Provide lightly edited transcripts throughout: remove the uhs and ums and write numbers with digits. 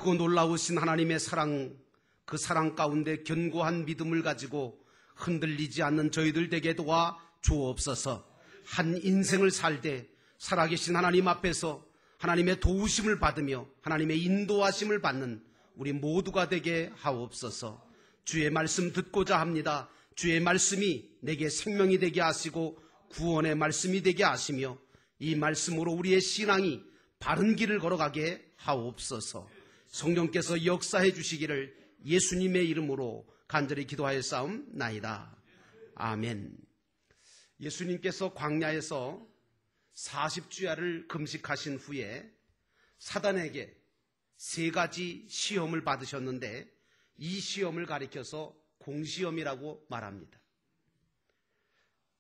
크고 놀라우신 하나님의 사랑, 그 사랑 가운데 견고한 믿음을 가지고 흔들리지 않는 저희들 되게 도와 주옵소서. 한 인생을 살되 살아계신 하나님 앞에서 하나님의 도우심을 받으며 하나님의 인도하심을 받는 우리 모두가 되게 하옵소서. 주의 말씀 듣고자 합니다. 주의 말씀이 내게 생명이 되게 하시고 구원의 말씀이 되게 하시며 이 말씀으로 우리의 신앙이 바른 길을 걸어가게 하옵소서. 성령께서 역사해 주시기를 예수님의 이름으로 간절히 기도하였사옵나이다. 아멘. 예수님께서 광야에서 40주야를 금식하신 후에 사단에게 3가지 시험을 받으셨는데 이 시험을 가리켜서 공시험이라고 말합니다.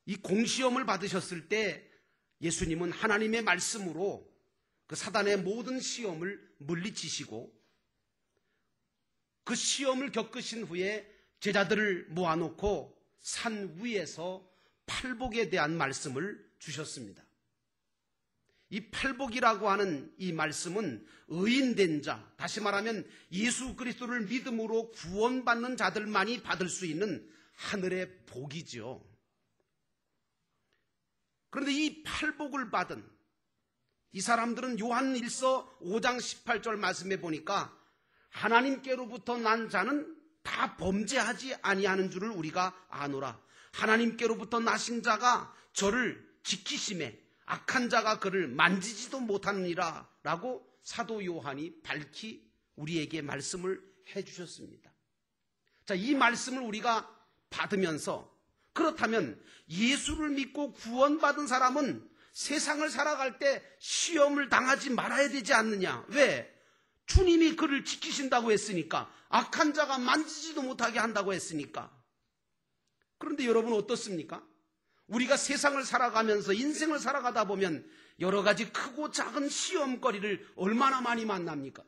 이 공시험을 받으셨을 때 예수님은 하나님의 말씀으로 그 사단의 모든 시험을 물리치시고 그 시험을 겪으신 후에 제자들을 모아놓고 산 위에서 팔복에 대한 말씀을 주셨습니다. 이 팔복이라고 하는 이 말씀은 의인된 자, 다시 말하면 예수 그리스도를 믿음으로 구원받는 자들만이 받을 수 있는 하늘의 복이죠. 그런데 이 팔복을 받은 이 사람들은 요한 1서 5장 18절 말씀에 보니까 하나님께로부터 난 자는 다 범죄하지 아니하는 줄을 우리가 아노라. 하나님께로부터 나신 자가 저를 지키심에 악한 자가 그를 만지지도 못하느니라 라고 사도 요한이 밝히 우리에게 말씀을 해주셨습니다. 자, 이 말씀을 우리가 받으면서 그렇다면 예수를 믿고 구원받은 사람은 세상을 살아갈 때 시험을 당하지 말아야 되지 않느냐? 왜? 주님이 그를 지키신다고 했으니까, 악한 자가 만지지도 못하게 한다고 했으니까. 그런데 여러분 어떻습니까? 우리가 세상을 살아가면서 인생을 살아가다 보면 여러 가지 크고 작은 시험거리를 얼마나 많이 만납니까?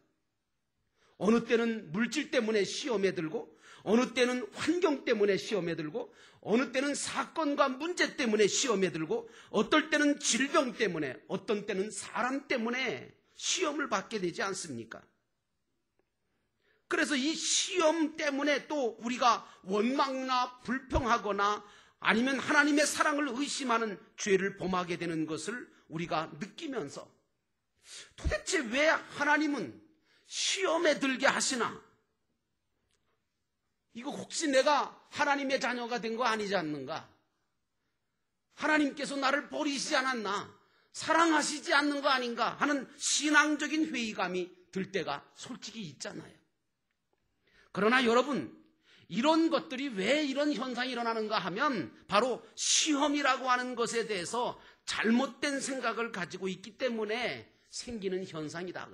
어느 때는 물질 때문에 시험에 들고, 어느 때는 환경 때문에 시험에 들고, 어느 때는 사건과 문제 때문에 시험에 들고, 어떨 때는 질병 때문에, 어떤 때는 사람 때문에 시험을 받게 되지 않습니까? 그래서 이 시험 때문에 또 우리가 원망이나 불평하거나 아니면 하나님의 사랑을 의심하는 죄를 범하게 되는 것을 우리가 느끼면서 도대체 왜 하나님은 시험에 들게 하시나? 이거 혹시 내가 하나님의 자녀가 된 거 아니지 않는가? 하나님께서 나를 버리시지 않았나? 사랑하시지 않는 거 아닌가? 하는 신앙적인 회의감이 들 때가 솔직히 있잖아요. 그러나 여러분, 이런 것들이 왜 이런 현상이 일어나는가 하면 바로 시험이라고 하는 것에 대해서 잘못된 생각을 가지고 있기 때문에 생기는 현상이다.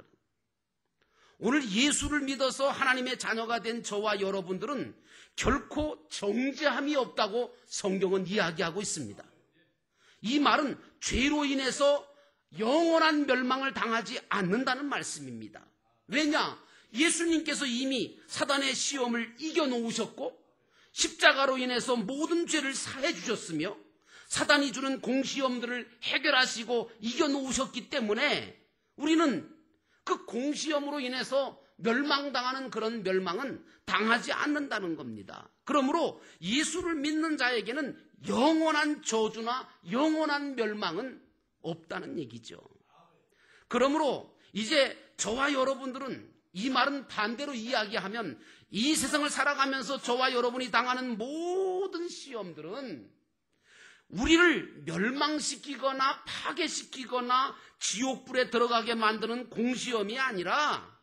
오늘 예수를 믿어서 하나님의 자녀가 된 저와 여러분들은 결코 정죄함이 없다고 성경은 이야기하고 있습니다. 이 말은 죄로 인해서 영원한 멸망을 당하지 않는다는 말씀입니다. 왜냐? 예수님께서 이미 사단의 시험을 이겨놓으셨고 십자가로 인해서 모든 죄를 사해 주셨으며 사단이 주는 공시험들을 해결하시고 이겨놓으셨기 때문에 우리는 그 공시험으로 인해서 멸망당하는 그런 멸망은 당하지 않는다는 겁니다. 그러므로 예수를 믿는 자에게는 영원한 저주나 영원한 멸망은 없다는 얘기죠. 그러므로 이제 저와 여러분들은 이 말은 반대로 이야기하면 이 세상을 살아가면서 저와 여러분이 당하는 모든 시험들은 우리를 멸망시키거나 파괴시키거나 지옥불에 들어가게 만드는 공시험이 아니라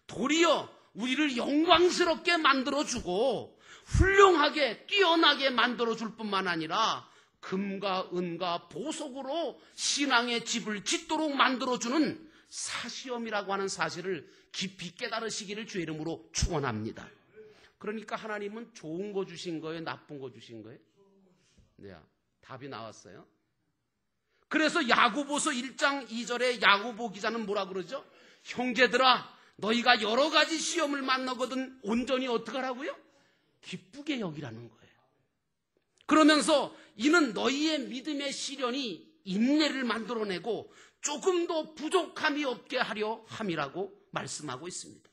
도리어 우리를 영광스럽게 만들어주고 훌륭하게 뛰어나게 만들어줄 뿐만 아니라 금과 은과 보석으로 신앙의 집을 짓도록 만들어주는 사시험이라고 하는 사실을 깊이 깨달으시기를 주의 이름으로 축원합니다. 그러니까 하나님은 좋은 거 주신 거예요? 나쁜 거 주신 거예요? 네, 답이 나왔어요. 그래서 야고보서 1장 2절에 야고보 기자는 뭐라 그러죠? 형제들아, 너희가 여러 가지 시험을 만나거든 온전히 어떻게 하라고요? 기쁘게 여기라는 거예요. 그러면서 이는 너희의 믿음의 시련이 인내를 만들어내고 조금도 부족함이 없게 하려 함이라고 말씀하고 있습니다.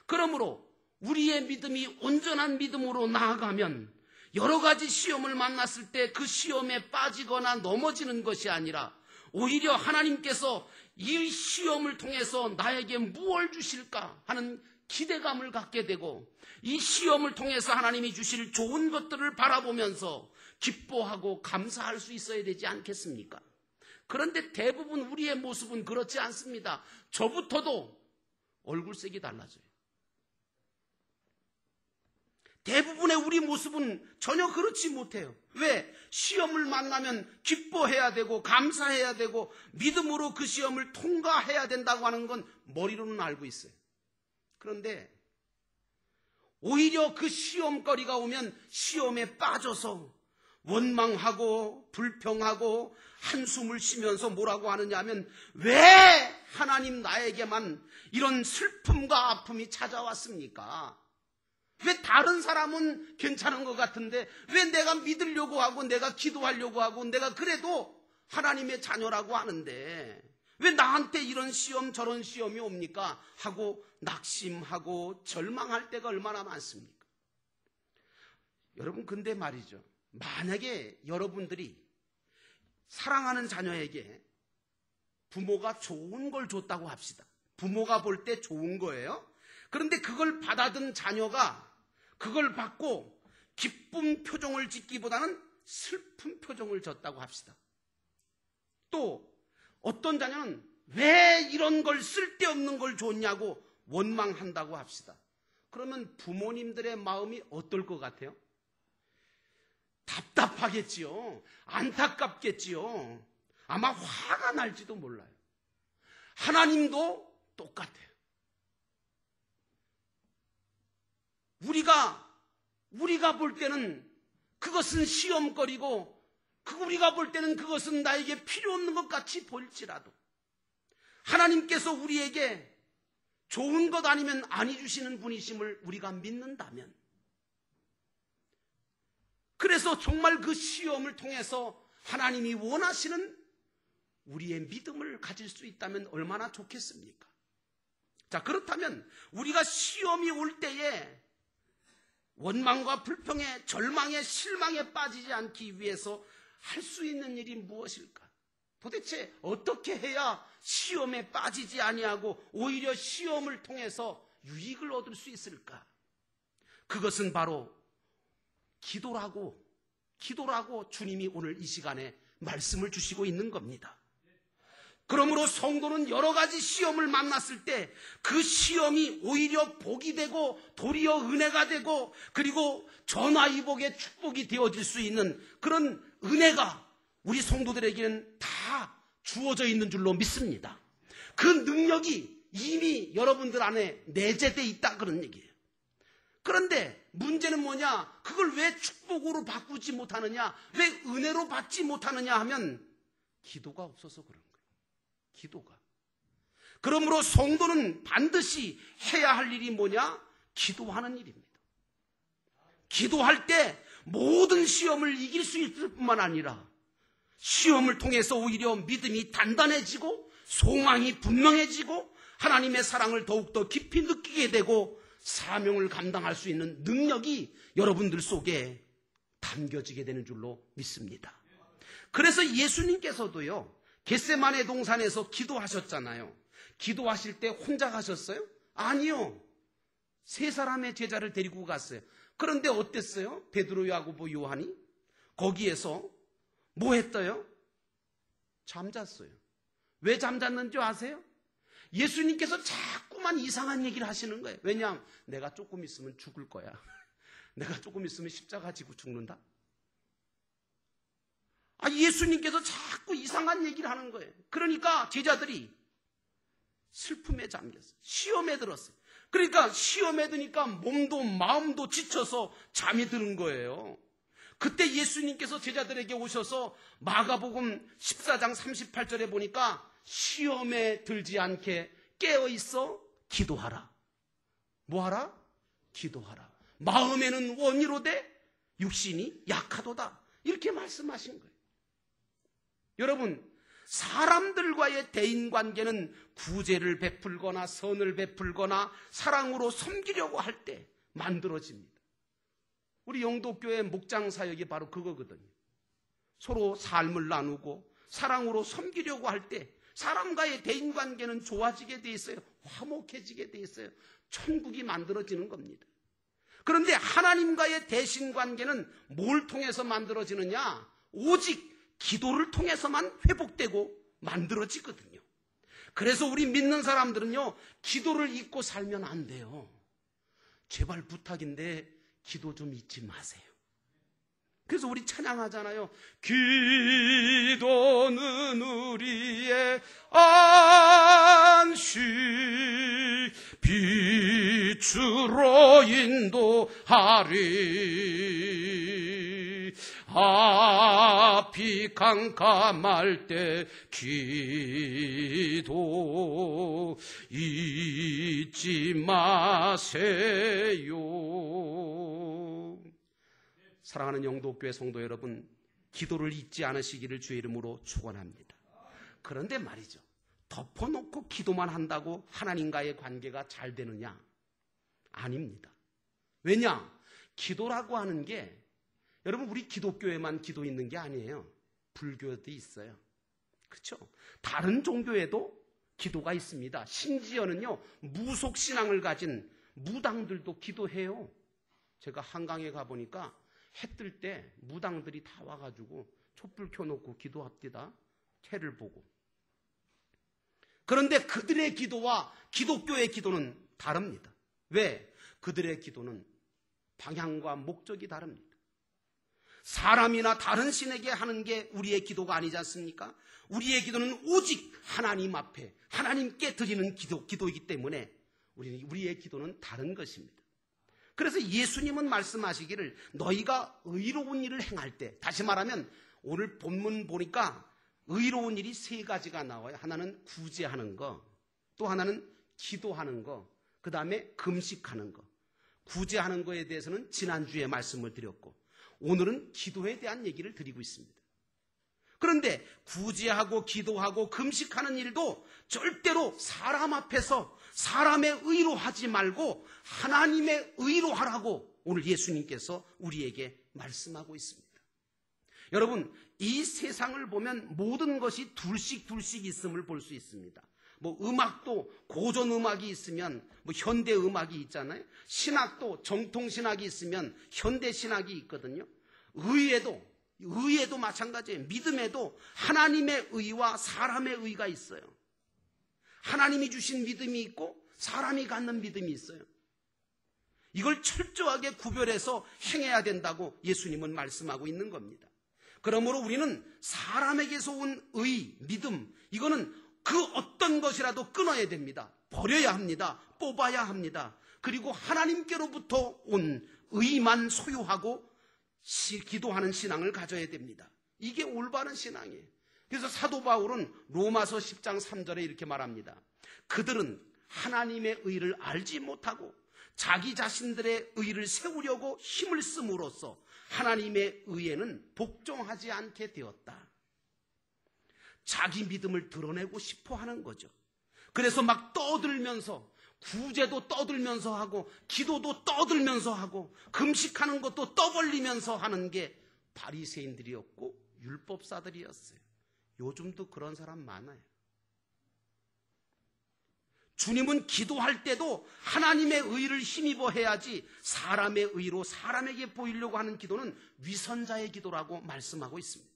그러므로 우리의 믿음이 온전한 믿음으로 나아가면 여러 가지 시험을 만났을 때 그 시험에 빠지거나 넘어지는 것이 아니라 오히려 하나님께서 이 시험을 통해서 나에게 무엇을 주실까 하는 기대감을 갖게 되고 이 시험을 통해서 하나님이 주실 좋은 것들을 바라보면서 기뻐하고 감사할 수 있어야 되지 않겠습니까? 그런데 대부분 우리의 모습은 그렇지 않습니다. 저부터도 얼굴색이 달라져요. 대부분의 우리 모습은 전혀 그렇지 못해요. 왜? 시험을 만나면 기뻐해야 되고 감사해야 되고 믿음으로 그 시험을 통과해야 된다고 하는 건 머리로는 알고 있어요. 그런데 오히려 그 시험거리가 오면 시험에 빠져서 원망하고 불평하고 한숨을 쉬면서 뭐라고 하느냐 하면 왜 하나님 나에게만 이런 슬픔과 아픔이 찾아왔습니까? 왜 다른 사람은 괜찮은 것 같은데 왜 내가 믿으려고 하고 내가 기도하려고 하고 내가 그래도 하나님의 자녀라고 하는데 왜 나한테 이런 시험 저런 시험이 옵니까? 하고 낙심하고 절망할 때가 얼마나 많습니까? 여러분 근데 말이죠. 만약에 여러분들이 사랑하는 자녀에게 부모가 좋은 걸 줬다고 합시다. 부모가 볼 때 좋은 거예요. 그런데 그걸 받아든 자녀가 그걸 받고 기쁜 표정을 짓기보다는 슬픈 표정을 졌다고 합시다. 또 어떤 자녀는 왜 이런 걸 쓸데없는 걸 줬냐고 원망한다고 합시다. 그러면 부모님들의 마음이 어떨 것 같아요? 답답하겠지요. 안타깝겠지요. 아마 화가 날지도 몰라요. 하나님도 똑같아요. 우리가 볼 때는 그것은 시험거리고 우리가 볼 때는 그것은 나에게 필요 없는 것 같이 보일지라도 하나님께서 우리에게 좋은 것 아니면 아니 주시는 분이심을 우리가 믿는다면 그래서 정말 그 시험을 통해서 하나님이 원하시는 우리의 믿음을 가질 수 있다면 얼마나 좋겠습니까? 자, 그렇다면 우리가 시험이 올 때에 원망과 불평에 절망에 실망에 빠지지 않기 위해서 할 수 있는 일이 무엇일까? 도대체 어떻게 해야 시험에 빠지지 아니하고 오히려 시험을 통해서 유익을 얻을 수 있을까? 그것은 바로 기도라고 주님이 오늘 이 시간에 말씀을 주시고 있는 겁니다. 그러므로 성도는 여러 가지 시험을 만났을 때 그 시험이 오히려 복이 되고 도리어 은혜가 되고 그리고 전화위복의 축복이 되어질 수 있는 그런 은혜가 우리 성도들에게는 다 주어져 있는 줄로 믿습니다. 그 능력이 이미 여러분들 안에 내재되어 있다 그런 얘기예요. 그런데 문제는 뭐냐? 그걸 왜 축복으로 바꾸지 못하느냐? 왜 은혜로 받지 못하느냐 하면 기도가 없어서 그런 거예요. 기도가. 그러므로 성도는 반드시 해야 할 일이 뭐냐? 기도하는 일입니다. 기도할 때 모든 시험을 이길 수 있을 뿐만 아니라 시험을 통해서 오히려 믿음이 단단해지고 소망이 분명해지고 하나님의 사랑을 더욱더 깊이 느끼게 되고 사명을 감당할 수 있는 능력이 여러분들 속에 담겨지게 되는 줄로 믿습니다. 그래서 예수님께서도요, 겟세마네 동산에서 기도하셨잖아요. 기도하실 때 혼자 가셨어요? 아니요. 세 사람의 제자를 데리고 갔어요. 그런데 어땠어요? 베드로, 야고보, 요한이 거기에서 뭐 했어요? 잠잤어요. 왜 잠잤는지 아세요? 예수님께서 자꾸만 이상한 얘기를 하시는 거예요. 왜냐하면 내가 조금 있으면 죽을 거야. 내가 조금 있으면 십자가 지고 죽는다. 예수님께서 자꾸 이상한 얘기를 하는 거예요. 그러니까 제자들이 슬픔에 잠겼어요. 시험에 들었어요. 그러니까 시험에 드니까 몸도 마음도 지쳐서 잠이 드는 거예요. 그때 예수님께서 제자들에게 오셔서 마가복음 14장 38절에 보니까 시험에 들지 않게 깨어있어 기도하라. 뭐하라? 기도하라. 마음에는 원이로되 육신이 약하도다. 이렇게 말씀하신 거예요. 여러분, 사람들과의 대인관계는 구제를 베풀거나 선을 베풀거나 사랑으로 섬기려고 할 때 만들어집니다. 우리 영도교회 목장 사역이 바로 그거거든요. 서로 삶을 나누고 사랑으로 섬기려고 할 때 사람과의 대인관계는 좋아지게 돼 있어요. 화목해지게 돼 있어요. 천국이 만들어지는 겁니다. 그런데 하나님과의 대신관계는 뭘 통해서 만들어지느냐? 오직 기도를 통해서만 회복되고 만들어지거든요. 그래서 우리 믿는 사람들은요, 기도를 잊고 살면 안 돼요. 제발 부탁인데 기도 좀 잊지 마세요. 그래서 우리 찬양하잖아요. 기도는 우리의 안식 빛으로 인도하리. 앞이 캄캄할 때 기도 잊지 마세요. 사랑하는 영도교회 성도 여러분, 기도를 잊지 않으시기를 주의 이름으로 축원합니다. 그런데 말이죠, 덮어놓고 기도만 한다고 하나님과의 관계가 잘 되느냐? 아닙니다. 왜냐? 기도라고 하는 게, 여러분, 우리 기독교에만 기도 있는 게 아니에요. 불교도 있어요. 그렇죠? 다른 종교에도 기도가 있습니다. 심지어는요, 무속신앙을 가진 무당들도 기도해요. 제가 한강에 가보니까 해 뜰 때 무당들이 다 와가지고 촛불 켜놓고 기도합니다. 해를 보고. 그런데 그들의 기도와 기독교의 기도는 다릅니다. 왜? 그들의 기도는 방향과 목적이 다릅니다. 사람이나 다른 신에게 하는 게 우리의 기도가 아니지 않습니까? 우리의 기도는 오직 하나님 앞에 하나님께 드리는 기도이기 때문에 우리의 기도는 다른 것입니다. 그래서 예수님은 말씀하시기를 너희가 의로운 일을 행할 때, 다시 말하면 오늘 본문 보니까 의로운 일이 세 가지가 나와요. 하나는 구제하는 거, 또 하나는 기도하는 거, 그 다음에 금식하는 거. 구제하는 거에 대해서는 지난주에 말씀을 드렸고, 오늘은 기도에 대한 얘기를 드리고 있습니다. 그런데 구제하고 기도하고 금식하는 일도 절대로 사람 앞에서 사람의 의로 하지 말고 하나님의 의로 하라고 오늘 예수님께서 우리에게 말씀하고 있습니다. 여러분, 이 세상을 보면 모든 것이 둘씩 있음을 볼 수 있습니다. 뭐 음악도 고전 음악이 있으면 뭐 현대 음악이 있잖아요. 신학도 정통 신학이 있으면 현대 신학이 있거든요. 의에도 마찬가지예요. 믿음에도 하나님의 의와 사람의 의가 있어요. 하나님이 주신 믿음이 있고 사람이 갖는 믿음이 있어요. 이걸 철저하게 구별해서 행해야 된다고 예수님은 말씀하고 있는 겁니다. 그러므로 우리는 사람에게서 온 의, 믿음, 이거는 그 어떤 것이라도 끊어야 됩니다. 버려야 합니다. 뽑아야 합니다. 그리고 하나님께로부터 온 의만 소유하고 기도하는 신앙을 가져야 됩니다. 이게 올바른 신앙이에요. 그래서 사도 바울은 로마서 10장 3절에 이렇게 말합니다. 그들은 하나님의 의를 알지 못하고 자기 자신들의 의를 세우려고 힘을 씀으로써 하나님의 의에는 복종하지 않게 되었다. 자기 믿음을 드러내고 싶어 하는 거죠. 그래서 막 떠들면서 구제도 떠들면서 하고 기도도 떠들면서 하고 금식하는 것도 떠벌리면서 하는 게 바리새인들이었고 율법사들이었어요. 요즘도 그런 사람 많아요. 주님은 기도할 때도 하나님의 의를 힘입어 해야지 사람의 의로 사람에게 보이려고 하는 기도는 위선자의 기도라고 말씀하고 있습니다.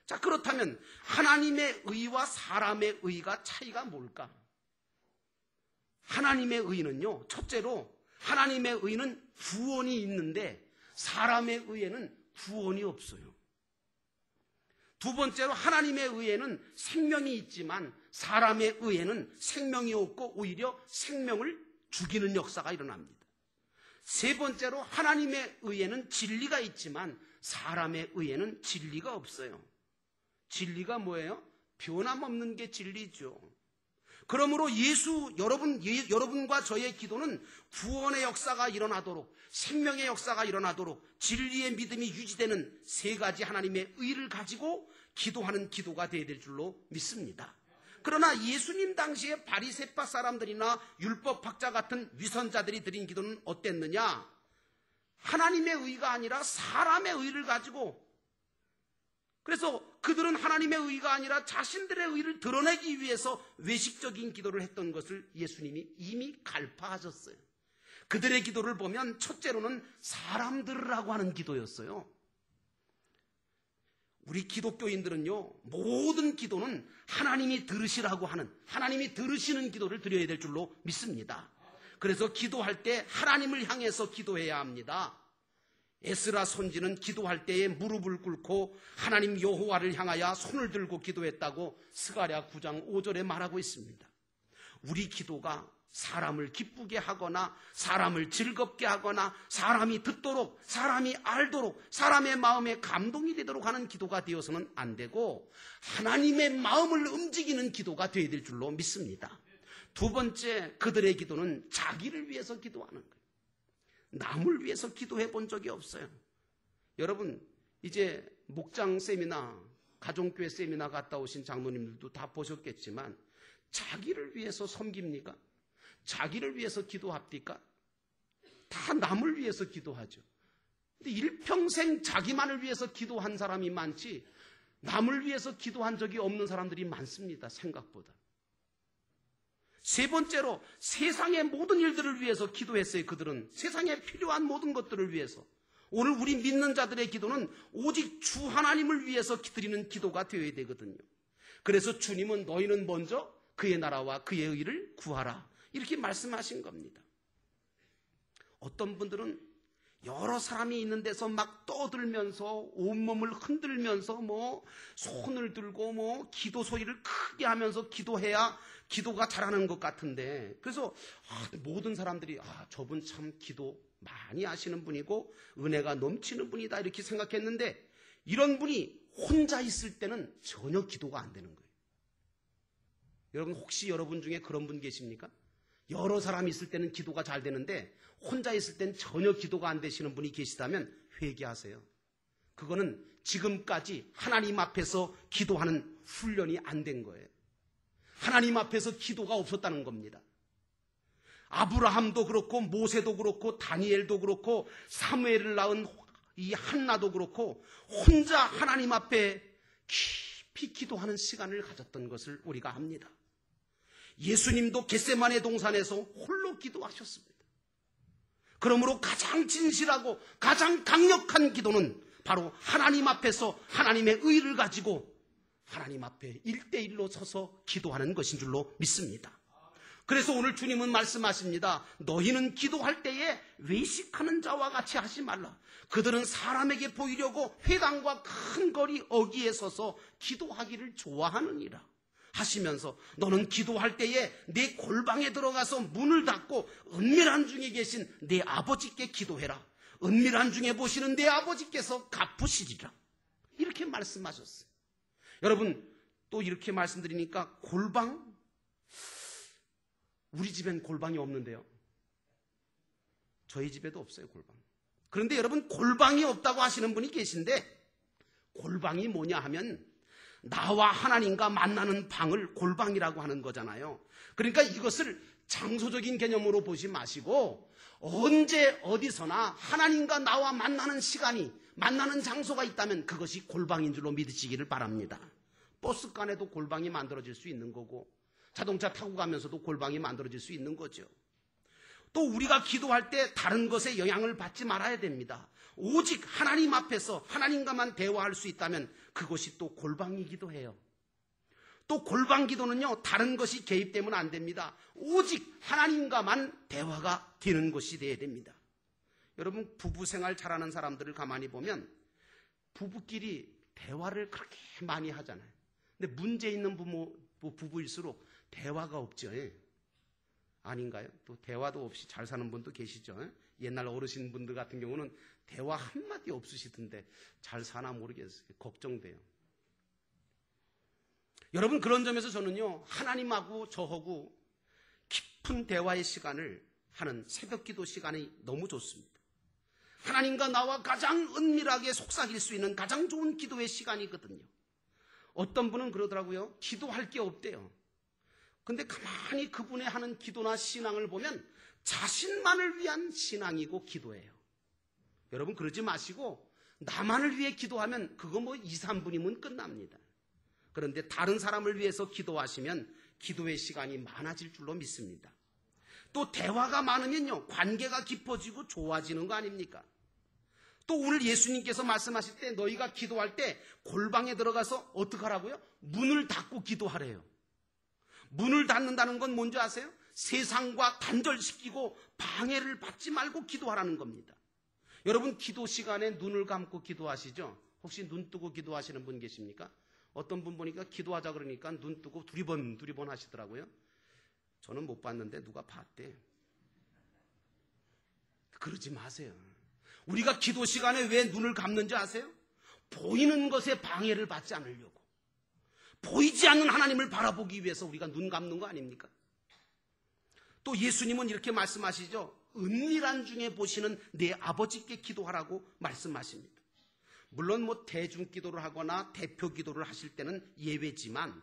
자, 그렇다면 하나님의 의와 사람의 의가 차이가 뭘까? 하나님의 의는요, 첫째로 하나님의 의는 구원이 있는데 사람의 의에는 구원이 없어요. 두 번째로 하나님의 의에는 생명이 있지만 사람의 의에는 생명이 없고 오히려 생명을 죽이는 역사가 일어납니다. 세 번째로 하나님의 의에는 진리가 있지만 사람의 의에는 진리가 없어요. 진리가 뭐예요? 변함없는 게 진리죠. 그러므로 여러분과 저의 기도는 구원의 역사가 일어나도록, 생명의 역사가 일어나도록 진리의 믿음이 유지되는 세 가지 하나님의 의를 가지고 기도하는 기도가 되어야 될 줄로 믿습니다. 그러나 예수님 당시에 바리새파 사람들이나 율법학자 같은 위선자들이 드린 기도는 어땠느냐? 하나님의 의가 아니라 사람의 의를 가지고, 그래서 그들은 하나님의 의가 아니라 자신들의 의를 드러내기 위해서 외식적인 기도를 했던 것을 예수님이 이미 갈파하셨어요. 그들의 기도를 보면 첫째로는 사람 들으라고 하는 기도였어요. 우리 기독교인들은요, 모든 기도는 하나님이 들으시라고 하는, 하나님이 들으시는 기도를 드려야 될 줄로 믿습니다. 그래서 기도할 때 하나님을 향해서 기도해야 합니다. 에스라 선지는 기도할 때에 무릎을 꿇고 하나님 여호와를 향하여 손을 들고 기도했다고 스가랴 9장 5절에 말하고 있습니다. 우리 기도가 사람을 기쁘게 하거나 사람을 즐겁게 하거나 사람이 듣도록, 사람이 알도록, 사람의 마음에 감동이 되도록 하는 기도가 되어서는 안 되고 하나님의 마음을 움직이는 기도가 되어야 될 줄로 믿습니다. 두 번째, 그들의 기도는 자기를 위해서 기도하는 거예요. 남을 위해서 기도해 본 적이 없어요. 여러분, 이제 목장 세미나, 가정교회 세미나 갔다 오신 장로님들도 다 보셨겠지만 자기를 위해서 섬깁니까? 자기를 위해서 기도합니까? 다 남을 위해서 기도하죠. 근데 일평생 자기만을 위해서 기도한 사람이 많지 남을 위해서 기도한 적이 없는 사람들이 많습니다. 생각보다. 세 번째로 세상의 모든 일들을 위해서 기도했어요. 그들은 세상에 필요한 모든 것들을 위해서. 오늘 우리 믿는 자들의 기도는 오직 주 하나님을 위해서 드리는 기도가 되어야 되거든요. 그래서 주님은 너희는 먼저 그의 나라와 그의 의를 구하라, 이렇게 말씀하신 겁니다. 어떤 분들은 여러 사람이 있는 데서 막 떠들면서 온몸을 흔들면서 손을 들고 기도 소리를 크게 하면서 기도해야 기도가 잘하는 것 같은데, 그래서 모든 사람들이 저분 참 기도 많이 하시는 분이고 은혜가 넘치는 분이다 이렇게 생각했는데, 이런 분이 혼자 있을 때는 전혀 기도가 안 되는 거예요. 여러분, 혹시 여러분 중에 그런 분 계십니까? 여러 사람이 있을 때는 기도가 잘 되는데 혼자 있을 땐 전혀 기도가 안 되시는 분이 계시다면 회개하세요. 그거는 지금까지 하나님 앞에서 기도하는 훈련이 안 된 거예요. 하나님 앞에서 기도가 없었다는 겁니다. 아브라함도 그렇고 모세도 그렇고 다니엘도 그렇고 사무엘을 낳은 이 한나도 그렇고 혼자 하나님 앞에 깊이 기도하는 시간을 가졌던 것을 우리가 압니다. 예수님도 겟세마네 동산에서 홀로 기도하셨습니다. 그러므로 가장 진실하고 가장 강력한 기도는 바로 하나님 앞에서 하나님의 의를 가지고 하나님 앞에 1대1로 서서 기도하는 것인 줄로 믿습니다. 그래서 오늘 주님은 말씀하십니다. 너희는 기도할 때에 외식하는 자와 같이 하지 말라. 그들은 사람에게 보이려고 회당과 큰 거리 어귀에 서서 기도하기를 좋아하느니라 하시면서, 너는 기도할 때에 내 골방에 들어가서 문을 닫고 은밀한 중에 계신 내 아버지께 기도해라. 은밀한 중에 보시는 내 아버지께서 갚으시리라, 이렇게 말씀하셨어요. 여러분, 또 이렇게 말씀드리니까 골방, 우리 집엔 골방이 없는데요. 저희 집에도 없어요, 골방. 그런데 여러분, 골방이 없다고 하시는 분이 계신데, 골방이 뭐냐 하면 나와 하나님과 만나는 방을 골방이라고 하는 거잖아요. 그러니까 이것을 장소적인 개념으로 보지 마시고 언제 어디서나 하나님과 나와 만나는 시간이, 만나는 장소가 있다면 그것이 골방인 줄로 믿으시기를 바랍니다. 버스 간에도 골방이 만들어질 수 있는 거고 자동차 타고 가면서도 골방이 만들어질 수 있는 거죠. 또 우리가 기도할 때 다른 것에 영향을 받지 말아야 됩니다. 오직 하나님 앞에서 하나님과만 대화할 수 있다면 그것이 또 골방이기도 해요. 또 골방 기도는요, 다른 것이 개입되면 안 됩니다. 오직 하나님과만 대화가 되는 것이 되어야 됩니다. 여러분, 부부 생활 잘하는 사람들을 가만히 보면 부부끼리 대화를 그렇게 많이 하잖아요. 근데 문제 있는 부부일수록 대화가 없죠. 아닌가요? 또 대화도 없이 잘 사는 분도 계시죠. 옛날 어르신분들 같은 경우는 대화 한마디 없으시던데 잘 사나 모르겠어요. 걱정돼요. 여러분, 그런 점에서 저는요, 하나님하고 저하고 깊은 대화의 시간을 하는 새벽 기도 시간이 너무 좋습니다. 하나님과 나와 가장 은밀하게 속삭일 수 있는 가장 좋은 기도의 시간이거든요. 어떤 분은 그러더라고요. 기도할 게 없대요. 근데 가만히 그분의 하는 기도나 신앙을 보면 자신만을 위한 신앙이고 기도예요. 여러분 그러지 마시고 나만을 위해 기도하면 그거 뭐 2, 3분이면 끝납니다. 그런데 다른 사람을 위해서 기도하시면 기도의 시간이 많아질 줄로 믿습니다. 또 대화가 많으면요, 관계가 깊어지고 좋아지는 거 아닙니까? 또 오늘 예수님께서 말씀하실 때 너희가 기도할 때 골방에 들어가서 어떻게 하라고요? 문을 닫고 기도하래요. 문을 닫는다는 건 뭔지 아세요? 세상과 단절시키고 방해를 받지 말고 기도하라는 겁니다. 여러분 기도 시간에 눈을 감고 기도하시죠? 혹시 눈 뜨고 기도하시는 분 계십니까? 어떤 분 보니까 기도하자 그러니까 눈 뜨고 두리번 하시더라고요. 저는 못 봤는데 누가 봤대. 그러지 마세요. 우리가 기도 시간에 왜 눈을 감는지 아세요? 보이는 것에 방해를 받지 않으려고. 보이지 않는 하나님을 바라보기 위해서 우리가 눈 감는 거 아닙니까? 또 예수님은 이렇게 말씀하시죠. 은밀한 중에 보시는 내 아버지께 기도하라고 말씀하십니다. 물론 뭐 대중 기도를 하거나 대표 기도를 하실 때는 예외지만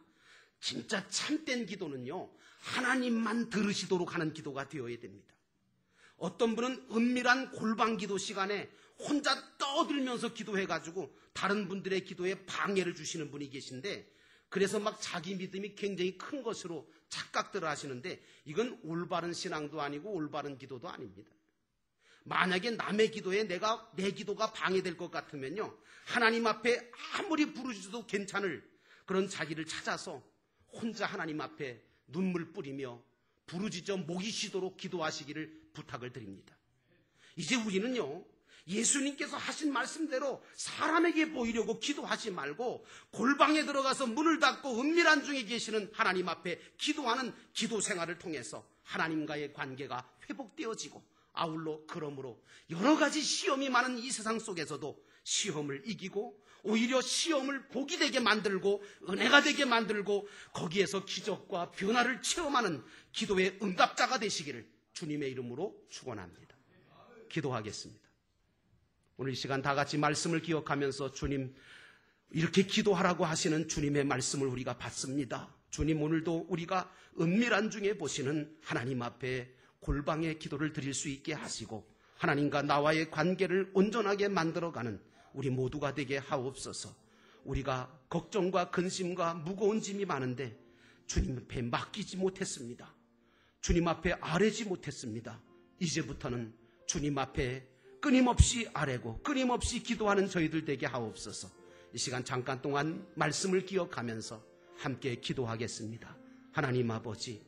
진짜 참된 기도는요, 하나님만 들으시도록 하는 기도가 되어야 됩니다. 어떤 분은 은밀한 골방 기도 시간에 혼자 떠들면서 기도해가지고 다른 분들의 기도에 방해를 주시는 분이 계신데, 그래서 막 자기 믿음이 굉장히 큰 것으로 착각들을 하시는데, 이건 올바른 신앙도 아니고 올바른 기도도 아닙니다. 만약에 남의 기도에 내 기도가 방해될 것 같으면요, 하나님 앞에 아무리 부르짖어도 괜찮을 그런 자기를 찾아서 혼자 하나님 앞에 눈물 뿌리며 부르짖어 목이 쉬도록 기도하시기를 부탁을 드립니다. 이제 우리는요, 예수님께서 하신 말씀대로 사람에게 보이려고 기도하지 말고 골방에 들어가서 문을 닫고 은밀한 중에 계시는 하나님 앞에 기도하는 기도 생활을 통해서 하나님과의 관계가 회복되어지고, 아울러 그러므로 여러 가지 시험이 많은 이 세상 속에서도 시험을 이기고 오히려 시험을 복이 되게 만들고 은혜가 되게 만들고 거기에서 기적과 변화를 체험하는 기도의 응답자가 되시기를 주님의 이름으로 축원합니다. 기도하겠습니다. 오늘 이 시간 다 같이 말씀을 기억하면서 주님, 이렇게 기도하라고 하시는 주님의 말씀을 우리가 받습니다. 주님, 오늘도 우리가 은밀한 중에 보시는 하나님 앞에 골방의 기도를 드릴 수 있게 하시고 하나님과 나와의 관계를 온전하게 만들어가는 우리 모두가 되게 하옵소서. 우리가 걱정과 근심과 무거운 짐이 많은데 주님 앞에 맡기지 못했습니다. 주님 앞에 아뢰지 못했습니다. 이제부터는 주님 앞에 끊임없이 아뢰고 끊임없이 기도하는 저희들 되게 하옵소서. 이 시간 잠깐 동안 말씀을 기억하면서 함께 기도하겠습니다. 하나님 아버지,